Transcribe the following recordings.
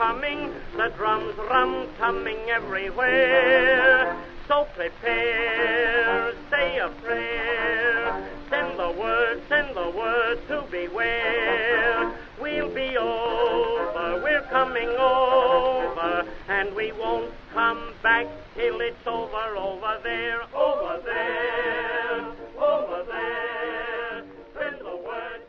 coming, the drums rum-tumming everywhere. So prepare, say a prayer, send the word to beware. We'll be over, we're coming over, and we won't come back till it's over, over there, over there, over there. Send the word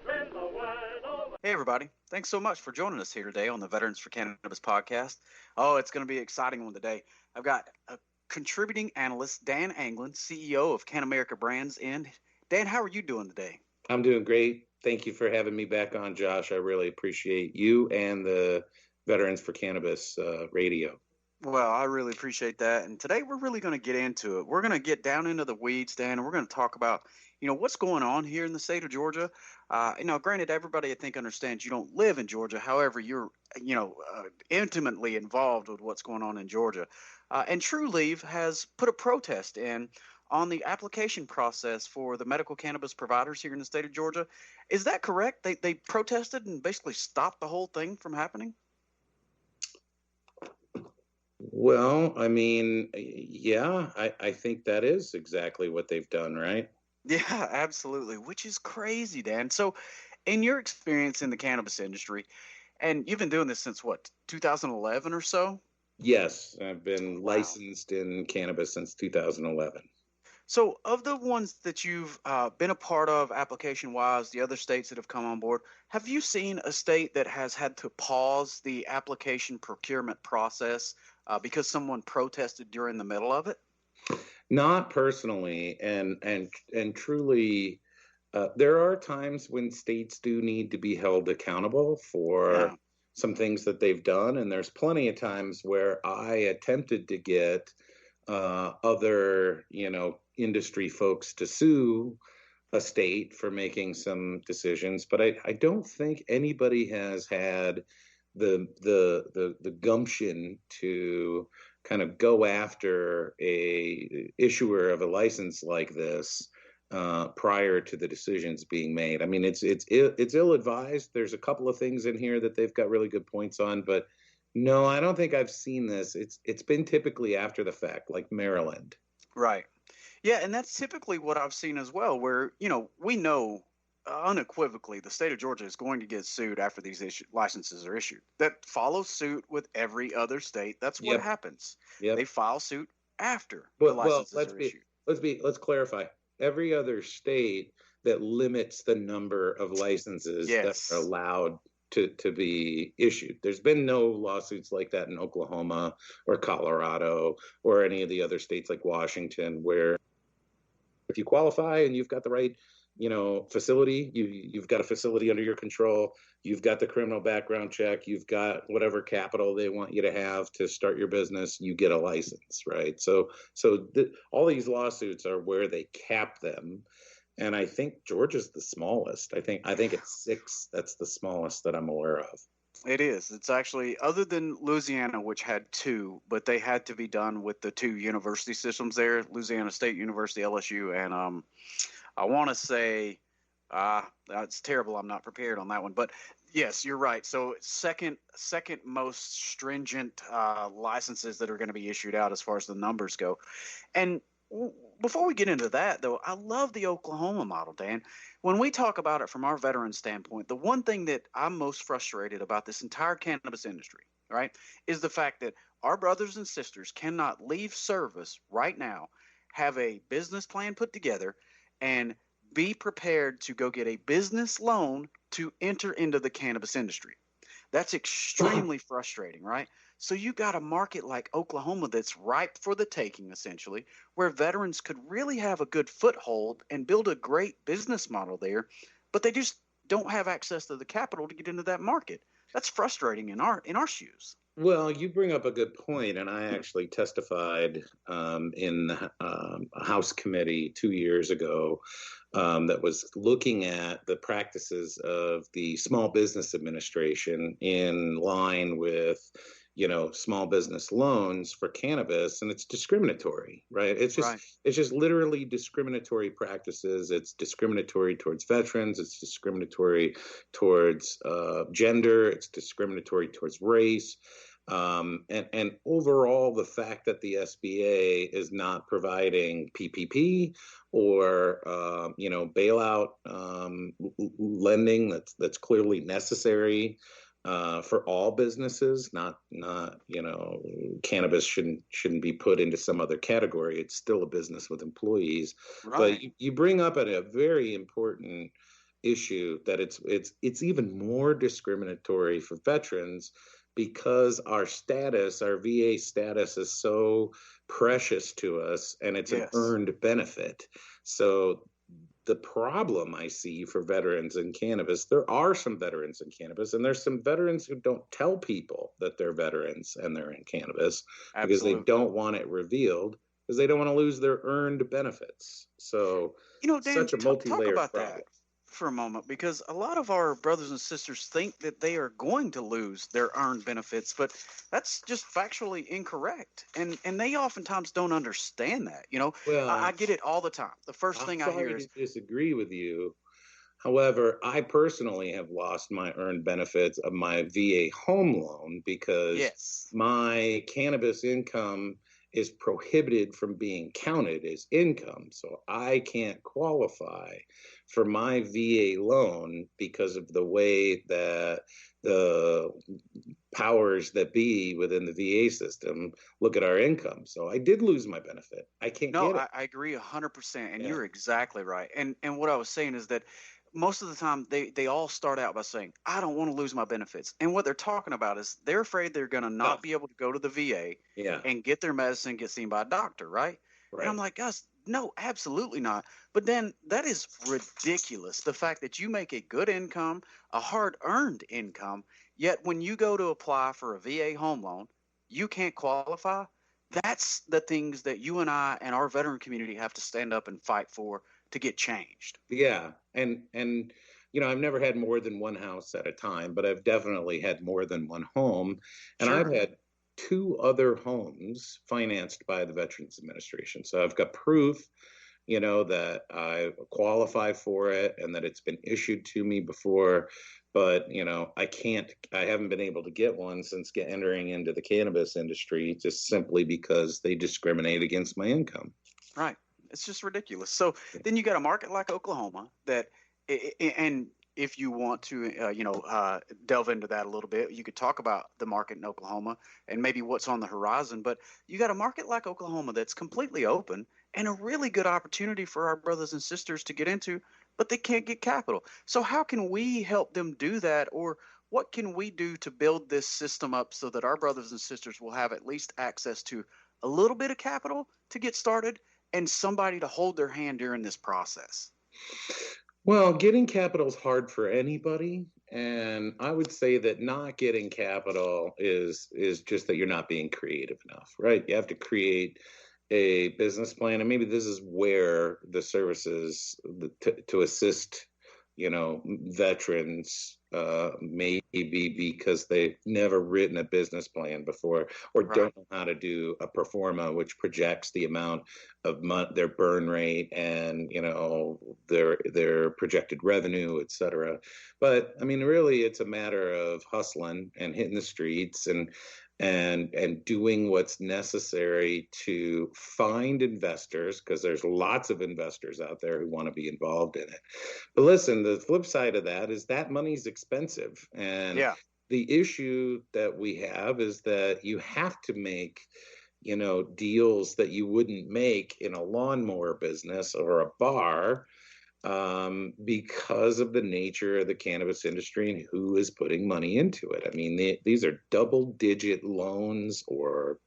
over. Hey everybody, thanks so much for joining us here today on the Veterans for Cannabis podcast. Oh, it's going to be an exciting one today. I've got a contributing analyst, Dan Anglin, CEO of Can America Brands. And Dan, how are you doing today? I'm doing great. Thank you for having me back on, Josh. I really appreciate you and the Veterans for Cannabis radio. Well, I really appreciate that. And today we're really going to get into it. We're going to get down into the weeds, Dan, and we're going to talk about, what's going on here in the state of Georgia. Granted, everybody I think understands you don't live in Georgia. However, you're, intimately involved with what's going on in Georgia. And True Leave has put a protest in on the application process for the medical cannabis providers here in the state of Georgia. Is that correct? They protested and basically stopped the whole thing from happening? Well, I mean, yeah, I think that is exactly what they've done, right? Yeah, absolutely, which is crazy, Dan. So in your experience in the cannabis industry, and you've been doing this since what, 2011 or so? Yes, I've been licensed in cannabis since 2011. So of the ones that you've been a part of application-wise, the other states that have come on board, have you seen a state that has had to pause the application procurement process because someone protested during the middle of it? Not personally, and truly, there are times when states do need to be held accountable for some things that they've done, and there's plenty of times where I attempted to get other, industry folks to sue a state for making some decisions, but I don't think anybody has had the gumption to kind of go after a issuer of a license like this prior to the decisions being made. I mean, it's ill-advised. There's a couple of things in here that they've got really good points on, but no, I don't think I've seen this. It's been typically after the fact, like Maryland. Right. Yeah, and that's typically what I've seen as well, where, we know unequivocally the state of Georgia is going to get sued after these licenses are issued. That follows suit with every other state. That's what happens. Yep. They file suit after the licenses are issued. Let's clarify. Every other state that limits the number of licenses that are allowed to be issued. There's been no lawsuits like that in Oklahoma or Colorado or any of the other states like Washington, where if you qualify and you've got the right, facility, you've got a facility under your control, you've got the criminal background check, you've got whatever capital they want you to have to start your business, you get a license, right? So all these lawsuits are where they cap them. And I think Georgia's the smallest. I think it's 6. That's the smallest that I'm aware of. It is. It's actually, other than Louisiana, which had 2, but they had to be done with the 2 university systems there, Louisiana State University, LSU, and I want to say, it's terrible. I'm not prepared on that one, but yes, you're right. So second most stringent licenses that are going to be issued out as far as the numbers go. And before we get into that, though, I love the Oklahoma model, Dan. When we talk about it from our veteran standpoint, the one thing that I'm most frustrated about this entire cannabis industry, right, is the fact that our brothers and sisters cannot leave service right now, have a business plan put together, and be prepared to go get a business loan to enter into the cannabis industry. That's extremely frustrating, right? So you got a market like Oklahoma that's ripe for the taking, essentially, where veterans could really have a good foothold and build a great business model there, but they just don't have access to the capital to get into that market. That's frustrating in our shoes. Well, you bring up a good point, and I actually testified in a House committee 2 years ago that was looking at the practices of the Small Business Administration in line with, small business loans for cannabis, and it's discriminatory, right? It's just literally discriminatory practices. It's discriminatory towards veterans. It's discriminatory towards gender. It's discriminatory towards race. And overall, the fact that the SBA is not providing PPP or bailout lending that's clearly necessary for all businesses, not cannabis shouldn't be put into some other category. It's still a business with employees. Right. But you bring up a very important issue that it's even more discriminatory for veterans because our VA status is so precious to us, and it's an earned benefit. So the problem I see for veterans in cannabis, there are some veterans in cannabis, and there's some veterans who don't tell people that they're veterans and they're in cannabis because they don't want it revealed, because they don't want to lose their earned benefits. So, Dan, such a multi-layered talk about problem. that for a moment, because a lot of our brothers and sisters think that they are going to lose their earned benefits, but that's just factually incorrect, and they oftentimes don't understand that. Well, I get it all the time. The first thing I hear is, to disagree with you. However, I personally have lost my earned benefits of my VA home loan because my cannabis income is prohibited from being counted as income. So I can't qualify for my VA loan because of the way that the powers that be within the VA system look at our income. So I did lose my benefit. I can't get it. I agree 100%, and you're exactly right. And what I was saying is that most of the time they all start out by saying, I don't want to lose my benefits. And what they're talking about is they're afraid they're going to not be able to go to the VA and get their medicine, get seen by a doctor, right? And I'm like, guys, no, absolutely not. But then that is ridiculous. The fact that you make a good income, a hard-earned income, yet when you go to apply for a VA home loan, you can't qualify. That's the things that you and I and our veteran community have to stand up and fight for to get changed. Yeah. And I've never had more than one house at a time, but I've definitely had more than one home. And I've had 2 other homes financed by the Veterans Administration. So I've got proof, that I qualify for it and that it's been issued to me before. But, I haven't been able to get one since entering into the cannabis industry, just simply because they discriminate against my income. Right. It's just ridiculous. So then you got a market like Oklahoma that, and if you want to, delve into that a little bit, you could talk about the market in Oklahoma and maybe what's on the horizon. But you got a market like Oklahoma that's completely open and a really good opportunity for our brothers and sisters to get into, but they can't get capital. So how can we help them do that? Or what can we do to build this system up so that our brothers and sisters will have at least access to a little bit of capital to get started and somebody to hold their hand during this process? Well, getting capital is hard for anybody. And I would say that not getting capital is just that you're not being creative enough, right? You have to create a business plan. And maybe this is where the services to assist, veterans, maybe because they've never written a business plan before, or don't know how to do a pro forma, which projects the amount of their burn rate and their projected revenue, et cetera. But I mean, really, it's a matter of hustling and hitting the streets and doing what's necessary to find investors, because there's lots of investors out there who want to be involved in it. But listen, the flip side of that is that money's expensive. And the issue that we have is that you have to make, deals that you wouldn't make in a lawnmower business or a bar, because of the nature of the cannabis industry and who is putting money into it. I mean, these are double-digit loans, or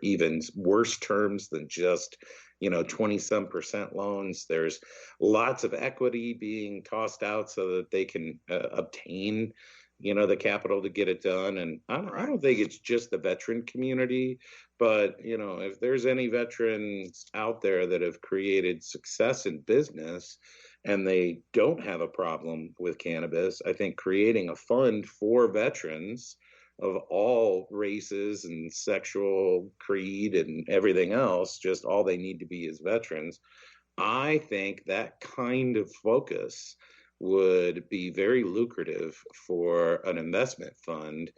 even worse terms than just 20-some% loans. There's lots of equity being tossed out so that they can obtain the capital to get it done. And I don't think it's just the veteran community, but if there's any veterans out there that have created success in business and they don't have a problem with cannabis, I think creating a fund for veterans of all races and sexual creed and everything else, just all they need to be is veterans, I think that kind of focus would be very lucrative for an investment fund,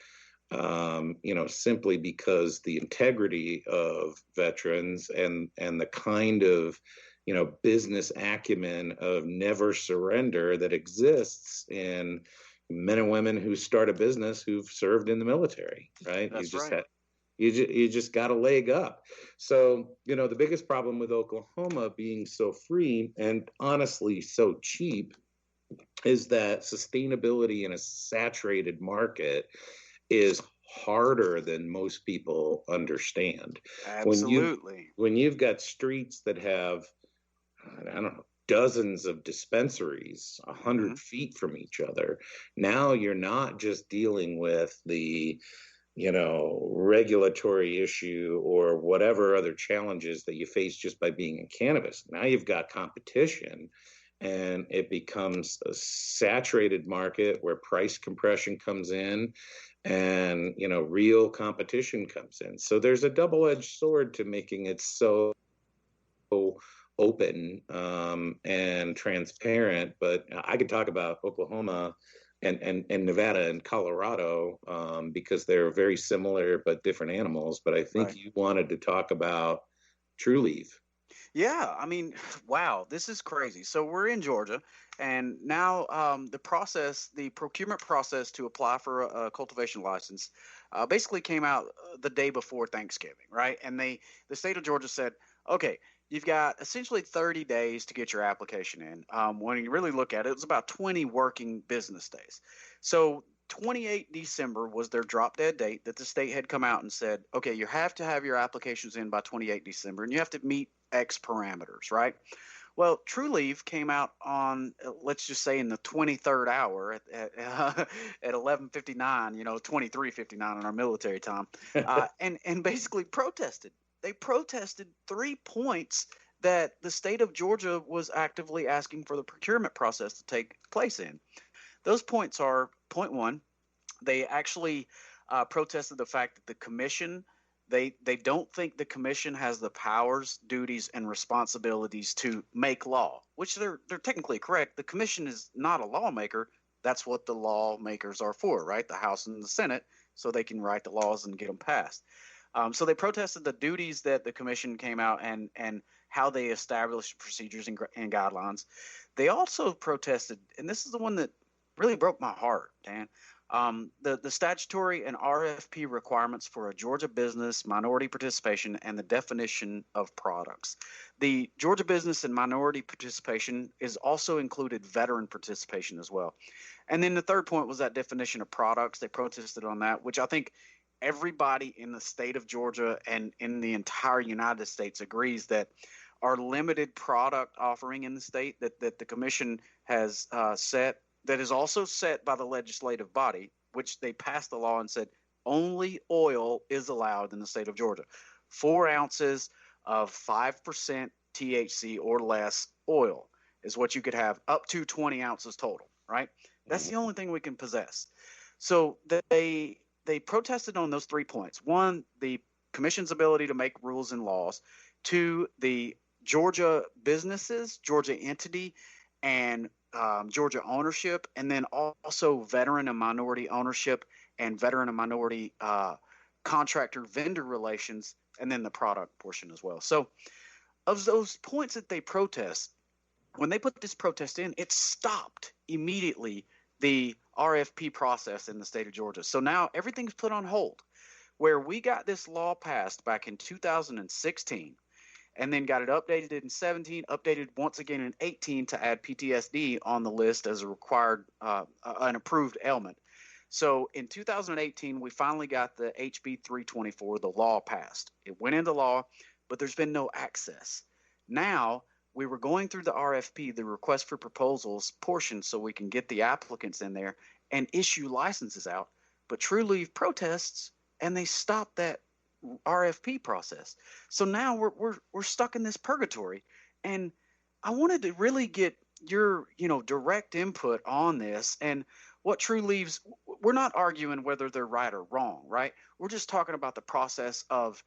simply because the integrity of veterans and the kind of, business acumen of never surrender that exists in men and women who start a business who've served in the military, right? That's right. You just got a leg up. So, the biggest problem with Oklahoma being so free and honestly so cheap is that sustainability in a saturated market is harder than most people understand. Absolutely. When you've got streets that have, I don't know, dozens of dispensaries 100 feet from each other, now you're not just dealing with the regulatory issue or whatever other challenges that you face just by being in cannabis. Now you've got competition, and it becomes a saturated market where price compression comes in, and real competition comes in. So there's a double-edged sword to making it so open and transparent. But I could talk about Oklahoma and Nevada and Colorado because they're very similar but different animals. But I think you wanted to talk about True Leaf. Yeah, I mean, wow, this is crazy. So we're in Georgia, and now the procurement process to apply for a cultivation license, basically came out the day before Thanksgiving, right? And the state of Georgia said, okay, you've got essentially 30 days to get your application in. When you really look at it, it was about 20 working business days. So 28 December was their drop dead date that the state had come out and said, okay, you have to have your applications in by 28 December, and you have to meet X parameters, right? Well, True Leaf came out on, let's just say, in the 23rd hour at 11:59, 23:59 on our military time, and basically protested. They protested 3 points that the state of Georgia was actively asking for the procurement process to take place in. Those points are: point one, they actually protested the fact that the commission, they don't think the commission has the powers, duties, and responsibilities to make law, which they're technically correct. The commission is not a lawmaker. That's what the lawmakers are for, right? The House and the Senate, so they can write the laws and get them passed. So they protested the duties that the commission came out and how they established procedures and guidelines. They also protested, and this is the one that really broke my heart, Dan. The statutory and RFP requirements for a Georgia business, minority participation, and the definition of products. The Georgia business and minority participation is also included veteran participation as well. And then the third point was that definition of products. They protested on that, which I think everybody in the state of Georgia and in the entire United States agrees that our limited product offering in the state that the commission has set, that is also set by the legislative body, which they passed the law and said only oil is allowed in the state of Georgia. 4 ounces of 5% THC or less oil is what you could have, up to 20 ounces total, right? That's the only thing we can possess. So they protested on those 3 points. One, the commission's ability to make rules and laws. Two, the Georgia businesses, Georgia entity, and Georgia ownership, and then also veteran and minority ownership and veteran and minority contractor vendor relations, and then the product portion as well. So of those points that they protest, when they put this protest in, it stopped immediately the RFP process in the state of Georgia. So now everything's put on hold. Where we got this law passed back in 2016, and then got it updated in 17, updated once again in 18 to add PTSD on the list as a required, an approved ailment. So in 2018, we finally got the HB 324, the law passed. It went into law, but there's been no access. Now, we were going through the RFP, the request for proposals portion, so we can get the applicants in there and issue licenses out. But True Leaf protests, and they stopped that RFP process. So now we're stuck in this purgatory, and I wanted to really get your direct input on this and what True Leaves. We're not arguing whether they're right or wrong, right? We're just talking about the process of